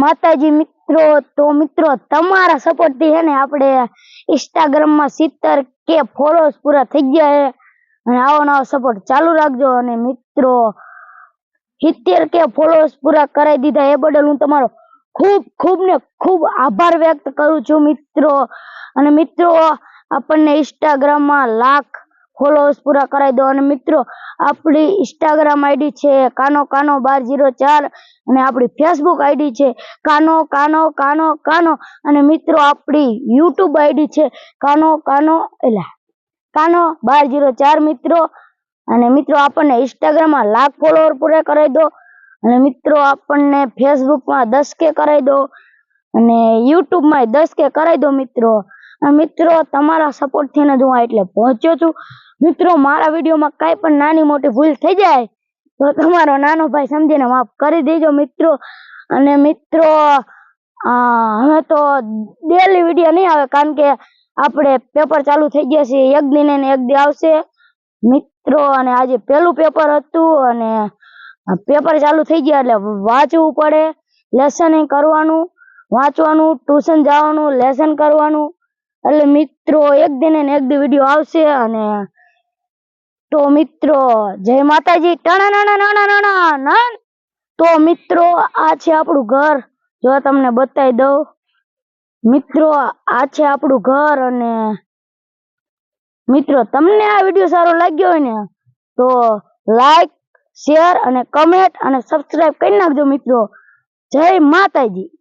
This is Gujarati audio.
માતાજી મિત્રો, તો મિત્રો તમારા સપોર્ટ થી है ने આપણે ઇન્સ્ટાગ્રામ માં 70K ફોલોઅર્સ પૂરા થઈ ગયા છે અને આવો નવો સપોર્ટ ચાલુ રાખજો। અને મિત્રો 70K ફોલોઅર્સ પૂરા કરાવી દીધા એ બદલ હું તમારો ખૂબ ખૂબ ને ખૂબ આભાર વ્યક્ત કરું છું મિત્રો। અને મિત્રો આપણને ઇન્સ્ટાગ્રામ માં લાખ ફોલોઅર્સ पूरा कराई दो। અને મિત્રો આપણી ઇન્સ્ટાગ્રામ આઈડી છે કાનો કાનો 1204 અને આપણી ફેસબુક આઈડી છે કાનો કાનો કાનો કાનો અને મિત્રો આપણી યુટ્યુબ આઈડી છે કાનો કાનો એલા કાનો 1204 મિત્રો। અને મિત્રો આપણને ઇન્સ્ટાગ્રામ માં લાખ ફોલોઅર પૂરા કરાઈ દો અને મિત્રો આપણને ફેસબુક માં 10K કરાઈ દો અને યુટ્યુબ માં 10K કરાઈ દો મિત્રો। અને મિત્રો તમારા સપોર્ટ થી જ હું એટલે પહોંચ્યો છું મિત્રો। મારા વિડિયો માં કાઈ પણ નાની મોટી ભૂલ થઈ જાય તો તમારો નાનો ભાઈ સમજીને માફ કરી દેજો મિત્રો। અને મિત્રો હવે તો ડેલી વિડિયો નહીં આવે કારણ કે આપણે પેપર ચાલુ થઈ ગયા છે, એક દિન ને એક દી આવશે મિત્રો। અને આજે પહેલું પેપર હતું અને પેપર ચાલુ થઈ ગયા એટલે વાંચવું પડે, લેસન કરવાનું, વાંચવાનું, ટ્યુશન જવાનું, લેસન કરવાનું એટલે મિત્રો એક દિન ને એક દી વિડિયો આવશે। અને તો મિત્રો જય માતાજી ટણા। તો મિત્રો આ છે આપણું ઘર, જો તમને બતાવી દઉં મિત્રો આ છે આપણું ઘર। અને મિત્રો તમને આ વિડિયો સારો લાગ્યો હોય ને તો લાઈક, શેર અને કમેન્ટ અને સબસ્ક્રાઇબ કરી નાખજો મિત્રો। જય માતાજી।